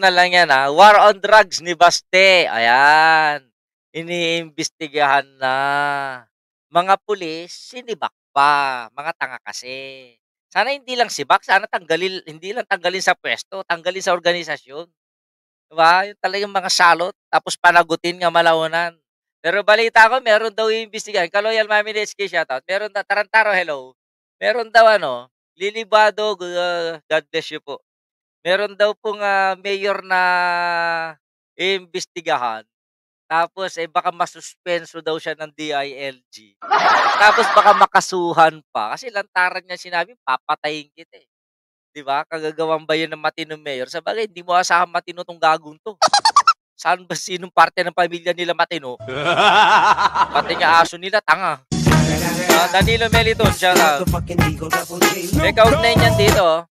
na lang yan, War on drugs ni Baste. Ayan. Iniimbestigahan na. Mga pulis, sinibak pa. Mga tanga kasi. Sana hindi lang sibak, sana hindi lang tanggalin sa pwesto, tanggalin sa organisasyon. Diba? Yung talagang mga salot, tapos panagutin nga malaunan. Pero balita ko, meron daw iimbestigahan. Kaloyal Mami SK shoutout. Meron na, Tarantaro, hello. Meron daw Lilibado, God bless you po. Meron daw pong mayor na iimbestigahan. Tapos baka masuspenso daw siya ng DILG. Tapos baka makasuhan pa. Kasi lantaran niya sinabi, papatayin kita eh. 'Di ba? Kagagawan ba 'yun ng matinong mayor? Sabagay hindi mo asahan matino 'tong gagong 'to. Saan ba sinong parte ng pamilya nila matino? Pati nga aso nila tanga. Danilo Meliton, shout out. May kaugnay niyan dito.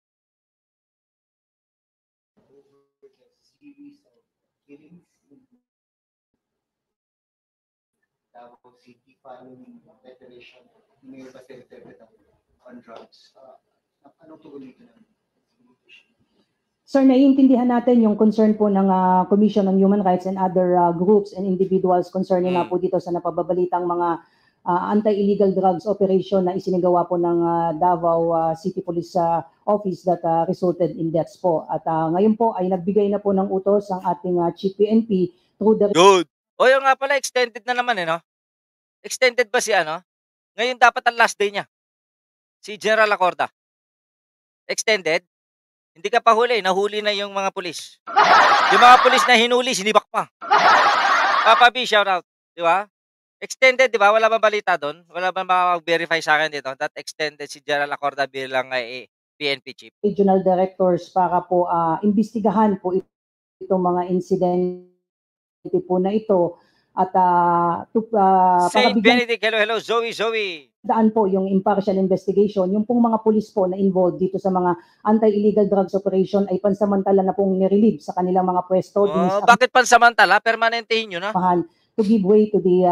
Sir, naiintindihan natin yung concern po ng Commission on Human Rights and other groups and individuals concerning nga po dito sa napababalitang mga anti-illegal drugs operation na isinagawa po ng Davao City Police Office that resulted in deaths po. At ngayon po ay nagbigay na po ng utos ang ating Chief PNP through the... Good. O yung nga pala, extended na naman no? Extended ba si Ngayon dapat ang last day niya. Si General Acorda. Extended? Hindi ka pa huli, nahuli na yung mga pulis. Yung mga pulis na hinuli, sinibak pa. Papa B, shout out. Di ba? Extended, di ba? Wala ba balita doon? Wala ba mag-verify sa akin dito? That extended si General Acorda bilang PNP chief. Regional directors para po imbestigahan po itong mga insidente po na ito. At Saint Benedict, hello, Zoe. Daan po yung impartial investigation, yung pong mga pulis po na involved dito sa mga anti-illegal drugs operation ay pansamantala na pong nirelieve sa kanilang mga pwesto. Bakit pansamantala? Permanentehin nyo na? To give way to the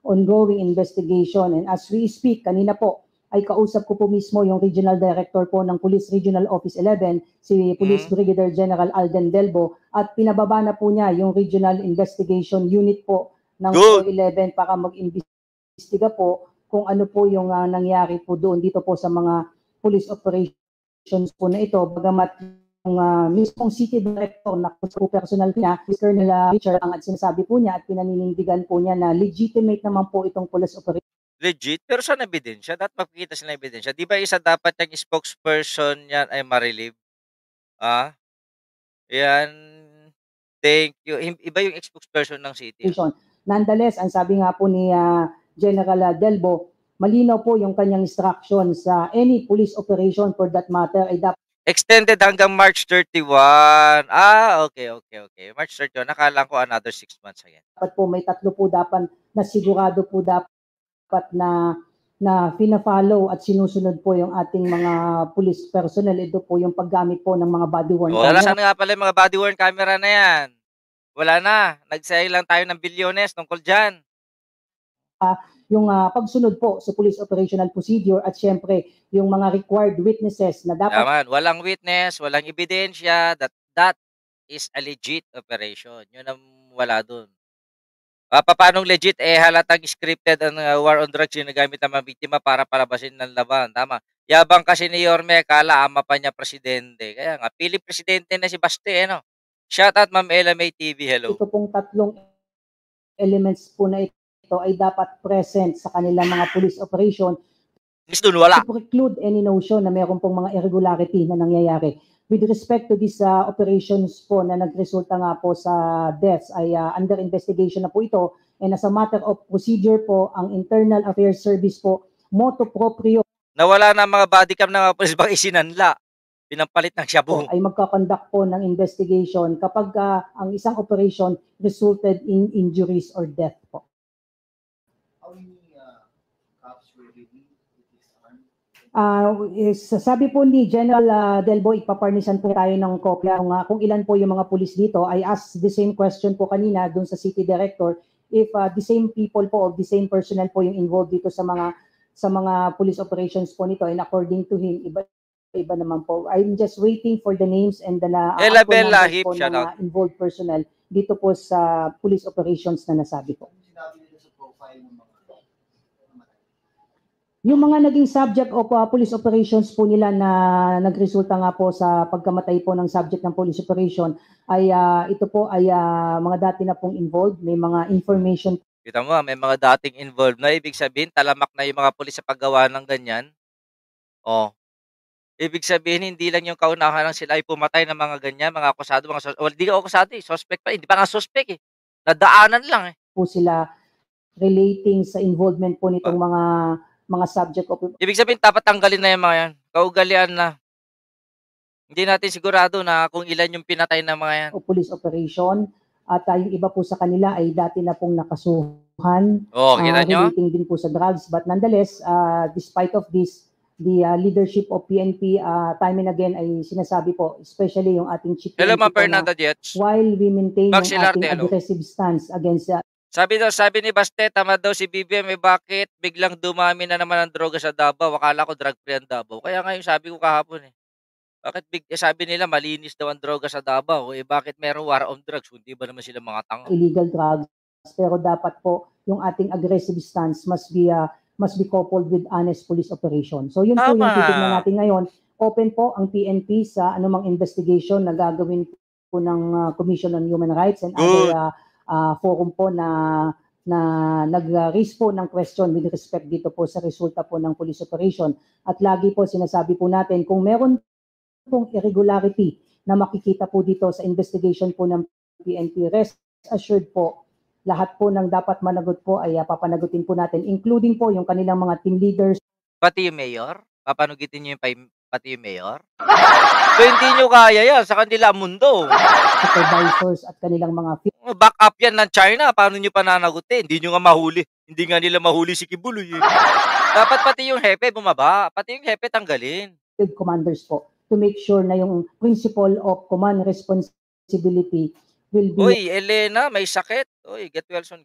ongoing investigation. And as we speak, kanina po, ay kausap ko po mismo yung Regional Director po ng Police Regional Office 11, si Police Brigadier General Alden Delbo, at pinababa na po niya yung Regional Investigation Unit po ng 11 para mag-imbestiga po kung ano po yung nangyari po doon dito po sa mga police operations po na ito. Bagamat yung mismong city director na po personal niya, Colonel Richard, ang sinasabi po niya at pinaninindigan po niya na legitimate naman po itong police operation. Legit? Pero saan ebidensya? Dapat makikita sila ng ebidensya. Di ba isa dapat yung spokesperson yan ay ma-relieve? Yan. Thank you. Iba yung spokesperson ng city. Nonetheless, ang sabi nga po ni General Delbo, malinaw po yung kanyang instruction sa any police operation for that matter ay dapat extended hanggang March 31. Okay. March 31. Nakala ko another 6 months again. Dapat po may 3 po dapat na sigurado po dapat na fina-follow at sinusunod po yung ating mga police personnel. Ito po yung paggamit po ng mga body-worn camera. Wala sana nga pala yung mga body-worn camera na yan. Wala na. Nagsayang lang tayo ng bilyones tungkol dyan. Yung pagsunod po sa police operational procedure at syempre yung mga required witnesses na dapat... Yaman, walang witness, walang ebidensya, that is a legit operation. Yun ang wala dun. Paano legit? Halatang scripted ang war on drugs yung nagamit ng mga biktima para palabasin ng laban. Tama. Yabang kasi ni Yorme, kala ama pa niya presidente. Kaya nga, piling presidente na si Baste, Shout out Ma'am Ella May TV, hello. Ito pong 3 elements po na ito ay dapat present sa kanilang mga police operation. Doon wala. To preclude any notion na mayroon pong mga irregularity na nangyayari. With respect to these operations po na nagresulta nga po sa deaths ay under investigation na po ito, and as a matter of procedure po, ang Internal Affairs Service po, motu proprio nawala na mga body cam na mga police bang isinanla, pinampalit ng shabu, ay magkakonduct po ng investigation kapag ang isang operation resulted in injuries or death po. Sabi po ni General Delbo, ipaparnisan po tayo ng kopya kung ilan po yung mga pulis dito. I asked the same question po kanina dun sa City Director, if the same people po, of the same personnel po yung involved dito sa mga police operations po nito, and according to him, iba naman po. I'm just waiting for the names and the Ella actual Bell numbers Lahip, po shout ng out. involved personnel dito po sa police operations na nasabi po. Yung mga naging subject of police operations po nila na nagresulta nga po sa pagkamatay po ng subject ng police operation ay ito po ay mga dati na pong involved, may mga information. Kita mo, may mga dating involved na, ibig sabihin talamak na yung mga pulis sa paggawa ng ganyan. Oh. Ibig sabihin hindi lang yung kaunahan lang sila ay pumatay ng mga ganyan, mga akusado, hindi ka akusado eh, suspect pa, hindi pa nga suspect eh. Nadaanan lang eh. Po sila relating sa involvement po nitong mga subject of Ibig sabihin dapat tanggalin na yung mga yan. Kaugalian na. Hindi natin sigurado na kung ilan yung pinatay ng mga yan. police operation at yung iba po sa kanila ay dati na pong nakasuhan Kita nyo? relating din po sa drugs, but nonetheless despite of this, the leadership of PNP time and again ay sinasabi po, especially yung ating chief Hello, PNP Ma'am po na Fernanda Dietz. while we maintain Max yung ating Hilarte, hello. aggressive stance against Sabi ni Baste, tama daw si BBM, bakit biglang dumami na naman ang droga sa Davao? Akala ko drug free ang Davao. Kaya nga yung sabi ko kahapon eh. Bakit sabi nila malinis daw ang droga sa Davao? Bakit meron war on drugs? Hindi ba naman sila mga tanga? illegal drugs, pero dapat po yung ating aggressive stance must be coupled with honest police operation. So yun po yung titignan natin ngayon. Open po ang PNP sa anumang investigation na gagawin po ng Commission on Human Rights and other forum po na nag-raise po ng question with respect dito po sa resulta po ng police operation. At lagi po sinasabi po natin kung meron pong irregularity na makikita po dito sa investigation po ng PNP, rest assured po, lahat po ng dapat managot po ay papanagutin po natin, including po yung kanilang mga team leaders. Pati yung mayor? Papanugitin nyo yung pati yung mayor? So, hindi nyo kaya yan sa kanila mundo. Supervisors at kanilang mga back up yan ng China. Paano nyo pananagutin? Hindi nyo nga mahuli. Hindi nga nila mahuli si Kibuloy eh. Dapat pati yung hepe bumaba. Pati yung hepe tanggalin. Field commanders po to make sure na yung principle of command responsibility will be... Uy, Elena, may sakit. Uy, get well soon,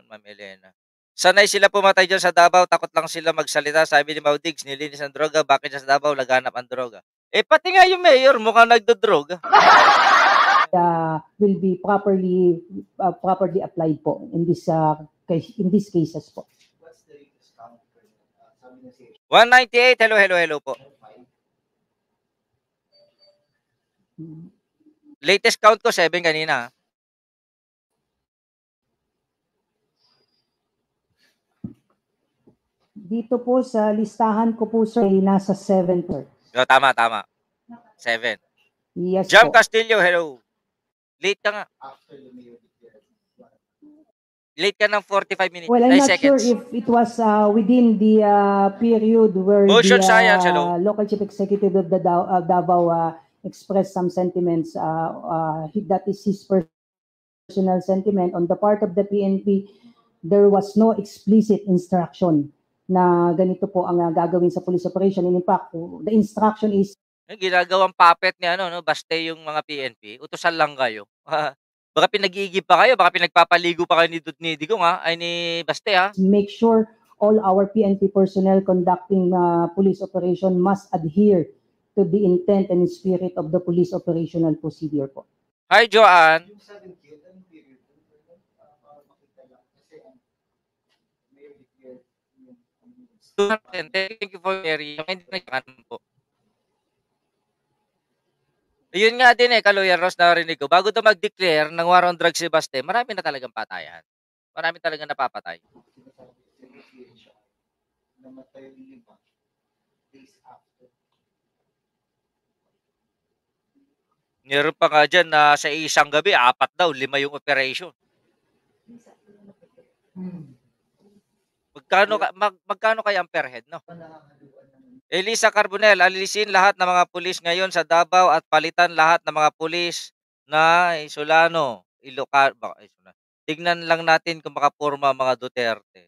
Ma'am Elena. Sanay sila pumatay dyan sa Davao, takot lang sila magsalita. Sabi ni Maudigs, nilinis ang droga, bakit sa Davao laganap ang droga? Pati nga yung mayor, mukhang nagdodroga. Will be properly applied po in these cases po. What's the latest count? 198, hello po. Latest count ko, 7 kanina. Dito po sa listahan ko po, sir, ay nasa 7 po. No, tama. 7. Yes Jam po. Castillo, hello. Late ka nga. Late ka ng 45 minutes. Well, I'm not seconds. sure if it was within the period where Motion the science, hello. local chief executive of the Davao expressed some sentiments. That is his personal sentiment. On the part of the PNP, there was no explicit instruction na ganito po ang gagawin sa police operation. And in fact, the instruction is... Ginagawang puppet ni Baste yung mga PNP. Utusan lang kayo. Baka pinag-iigib pa kayo, baka pinagpapaligo pa kayo ni Digong ay ni Baste ha. Make sure all our PNP personnel conducting police operation must adhere to the intent and spirit of the police operational procedure po. Hi, Joanne. Yung 7 killed, anong period? Para makita lang. Kasi may declared yung... Thank you for sharing. Hindi nagkakanan po. Yun nga din Kaloyan Ross, narinig ko. Bago ito mag-declare ng war on drugs si Baste, marami na talagang patayan. Marami talagang napapatay. Namatay yung 5 days after. Meron pa nga dyan na sa isang gabi, 4 daw, 5 yung operation. Magkano kaya ang per head, no? Elisa Carbonel, alilisin lahat ng mga pulis ngayon sa Davao at palitan lahat ng mga pulis na Isolano, Ilocano. Tignan lang natin kung makapurma mga Duterte.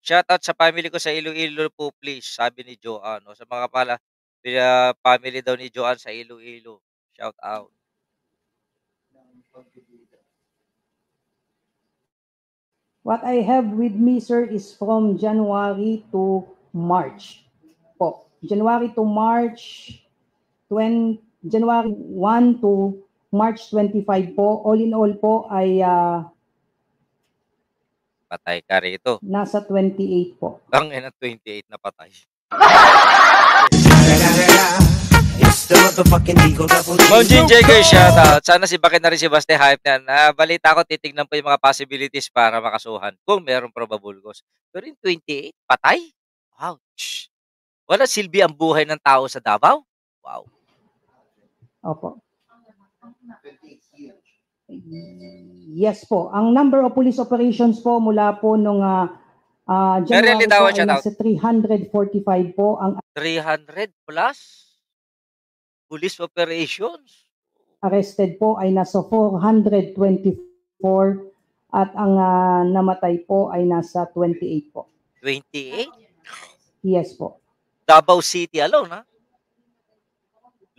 Shoutout sa family ko sa Iloilo po, please, sabi ni Joanne. O sa mga family daw ni Joanne sa Iloilo. Shout out. What I have with me, sir, is from January to March po. January to March 20, January 1 to March 25 po, all in all po ay Patay ka rito. nasa 28 po. Ang ina 28 na patay. Ma'am Jean Jagger, shoutout. Sana si Bakit na rin si Baste hype yan. Balita ko, titignan po yung mga possibilities para makasuhan kung merong probable cause. Pero yung 28, patay? Ouch. Wala silbi ang buhay ng tao sa Davao? Wow. Opo. 28 years. Yes po. Ang number of police operations po mula po nung January po ay nasa 345 po. Ang 300 plus police operations. Arrested po ay nasa 424 at ang namatay po ay nasa 28 po. 28? Yes po. Davao City alone, ha?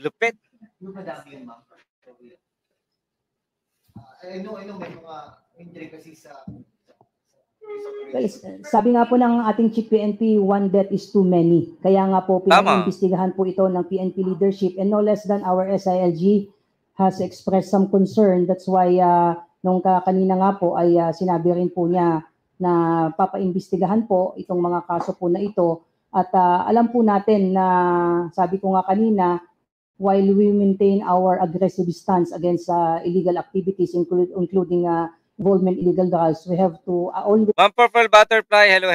Lupit. Yung madami yun, ma'am. I know may mga intricacies sa Well, sabi nga po ng ating Chief PNP, one death is too many. Kaya nga po pinag-imbestigahan po ito ng PNP leadership, and no less than our SILG has expressed some concern. That's why nung kanina nga po ay sinabi rin po niya na papaimbestigahan po itong mga kaso po na ito. At alam po natin na sabi ko nga kanina, while we maintain our aggressive stance against illegal activities including involvement in illegal drugs, we have to always Ma'am Purple Butterfly, hello.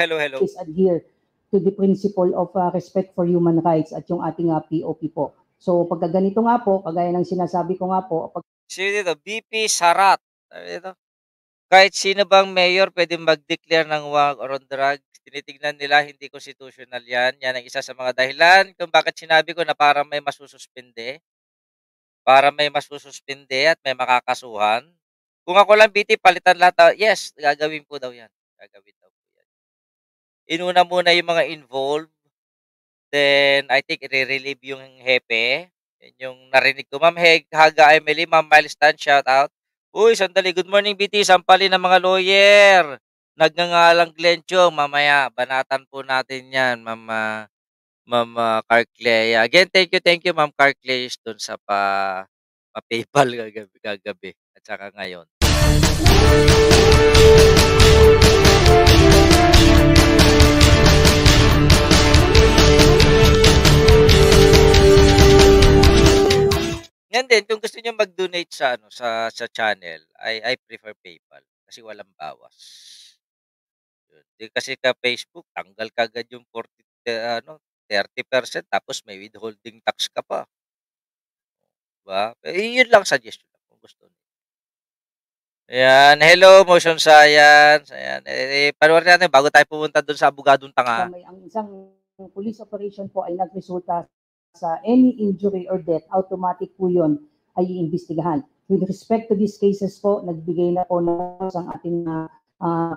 Adhere to the principle of respect for human rights at yung ating POP po. So pagka ganito nga po, kagaya ng sinasabi ko nga po, Sino dito? BP Sarat. Sabi dito, kahit sino bang mayor pwede mag-declare ng war on drugs, tinitignan nila hindi constitutional yan. Yan ang isa sa mga dahilan kung bakit sinabi ko na para may masususpende. Para may masususpende at may makakasuhan. Kung ako lang, BT, palitan lahat. Yes, gagawin po daw yan. Gagawin daw po yan. Inuna muna yung mga involved. Then, I think, i-relieve yung hepe. Yan yung narinig ko. Ma'am Haga Emily, Ma'am Milestone, shout out. Uy, sandali. Good morning, BT. Sampalin ng mga lawyer. Nagngangalang Glencho. Mamaya, banatan po natin yan, Ma'am Carclea. Again, thank you, Ma'am Carclea, dun sa pa-PayPal kagabi at saka ngayon. Yan din, kung gusto niyo mag-donate sa sa channel, I prefer PayPal kasi walang bawas. Yun. Di kasi ka Facebook, tanggal kagad yung 30% tapos may withholding tax ka pa. Diba? Yun lang suggestion kung gusto niyo. Ayan, hello Motion Science. Ayan, panoorin natin bago tayo pumunta doon sa abogadong tanga. Ang isang police operation po ay nagresulta sa any injury or death, automatic po yun ay iimbestigahan. With respect to these cases po, nagbigay na po ng ating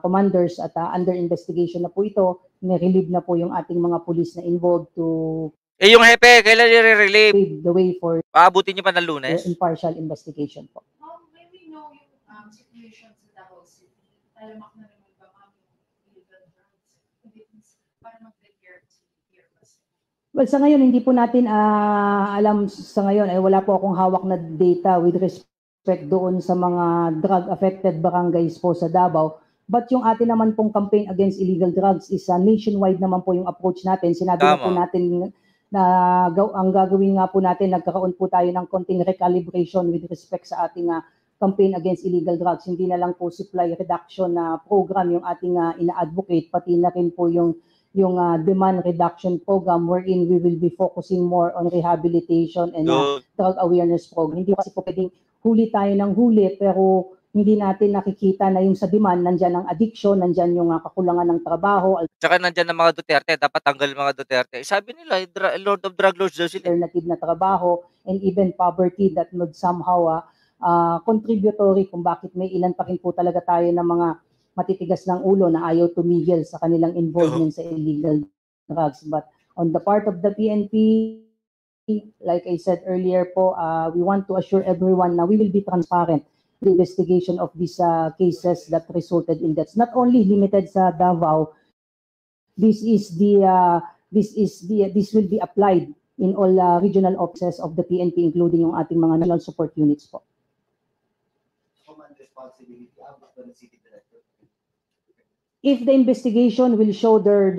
commanders at under investigation na po ito, nirelieve na po yung ating mga police na involved to yung hepe, kailan i-relieve? pave the way for Paabutin niyo pa ng Lunes? impartial investigation po. When we know yung situation sa Davao City, talamak na naman ba kami yung illegal drugs? Para mag-declare here. Well, sa ngayon, hindi po natin alam sa ngayon, ay wala po akong hawak na data with respect doon sa mga drug-affected barangays po sa Davao. But yung atin naman pong campaign against illegal drugs is nationwide naman po yung approach natin. Sinabi na po natin na ang gagawin nga po natin, nagkakaroon po tayo ng konting recalibration with respect sa ating campaign against illegal drugs. Hindi na lang po supply reduction na program yung ating ina-advocate, pati na rin po yung demand reduction program wherein we will be focusing more on rehabilitation and drug awareness program. Hindi kasi po pwedeng huli tayo ng huli pero hindi natin nakikita na yung sa demand, nandyan ang addiction, nandyan yung kakulangan ng trabaho. Tsaka nandyan ang mga Duterte, dapat tanggal mga Duterte. Sabi nila, Lord of Drug Lords daw sila. Alternative na trabaho and even poverty that would somehow contributory kung bakit may ilan pa rin po talaga tayo ng mga matitigas ng ulo na ayaw tumigil sa kanilang involvement sa illegal drugs. But on the part of the PNP, like I said earlier po, we want to assure everyone na we will be transparent the investigation of these cases that resulted in deaths. Not only limited sa Davao, this is the this will be applied in all regional offices of the PNP, including yung ating mga national support units po. Command responsibility abot ba ng city director? If the investigation will show there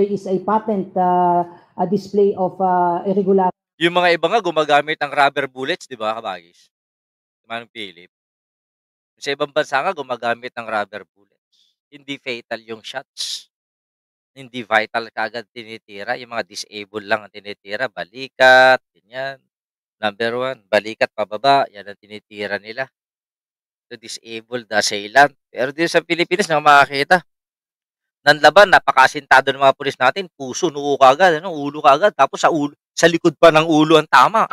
is a patent a display of irregular Yung mga iba nga gumagamit ng rubber bullets, di ba, kabagis? Manong Philip. Sa ibang bansa nga gumagamit ng rubber bullets. Hindi fatal yung shots. Hindi vital kaagad tinitira. Yung mga disabled lang ang tinitira. Balikat, ganyan. Number 1, balikat pababa. Yan ang tinitira nila. So, disabled, assailant. Pero dito sa Pilipinas, na makakita. Nanlaban, napakasintado ng mga pulis natin. Puso, noo kaagad, ulo kaagad. Tapos sa likod pa ng ulo ang tama.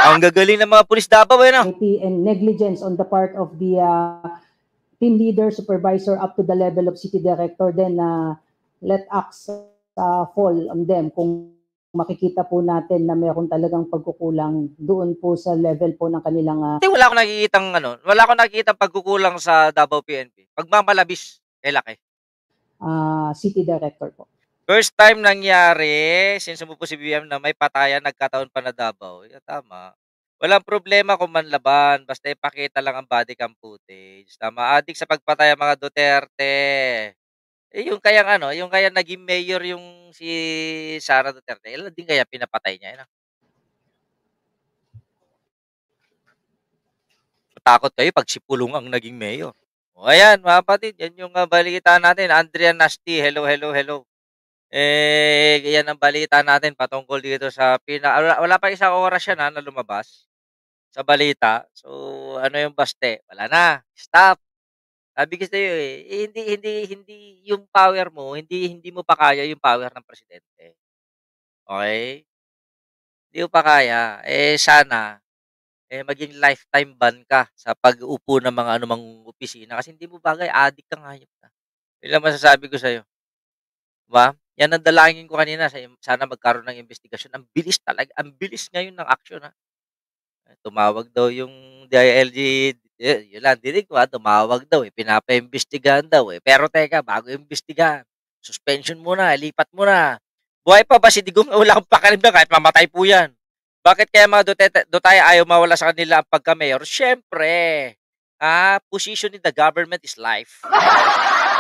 Ang gagaling ng mga pulis Davao, and negligence on the part of the team leader, supervisor, up to the level of city director, then let acts fall on them kung makikita po natin na meron talagang pagkukulang doon po sa level po ng kanilang Hindi, wala akong nakikitang pagkukulang sa Davao PNP. Pagmamalabis kay laki. City director po. First time nangyari, since umupo si BBM na may patayan, nagkataon pa na Davao. Tama. Walang problema kung manlaban. Basta ipakita lang ang body cam footage. Tama. Adik sa pagpatay ang mga Duterte. Yung kayang naging mayor yung si Sara Duterte. Ilan din kaya pinapatay niya? Takot kayo pag si Pulong ang naging mayor. O ayan, mga kapatid, yan yung balita natin. Andrea Nasty, hello. Yan ang balita natin patungkol dito sa wala pa isang oras yan na lumabas sa balita. So, ano yung baste? Wala na. Stop. Sabi ko sa'yo hindi yung power mo, hindi mo pa kaya yung power ng presidente. Okay? Hindi mo pa kaya. Sana, maging lifetime ban ka sa pag-upo ng mga anumang opisina kasi hindi mo bagay, addict kang hayop ka. Yun lang masasabi ko sa'yo. Diba? Yan ang dalangin ko kanina. Sana magkaroon ng investigasyon. Ang bilis talaga. Ang bilis ngayon ng action. Tumawag daw yung DILG. Yun lang, dinig ko tumawag daw. Pinapa-imbestigahan daw. Pero teka, bago imbestigahan, suspension muna, lipat muna. Buhay pa ba si Digong? Wala akong pakalim na kahit mamatay po yan. Bakit kaya mga Duterte ayaw mawala sa kanila ang pagka-mayor? Siyempre, position in the government is life.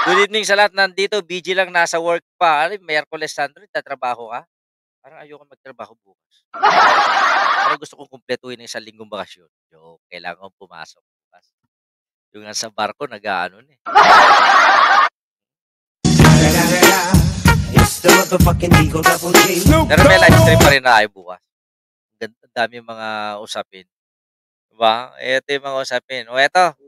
Good evening sa lahat nandito. BG lang nasa work pa. Miyerkules Sandro, tatrabaho ka? Parang ayoko magtrabaho bukas. Parang gusto kong kumpletuhin ng 1 linggong bakasyon. Joke, kailangan kong pumasok bukas. Yung nasa barko, nag-ano eh. Pero may live stream pa rin na tayo bukas. Ang dami mga usapin. Diba? Ito yung mga usapin. O eto,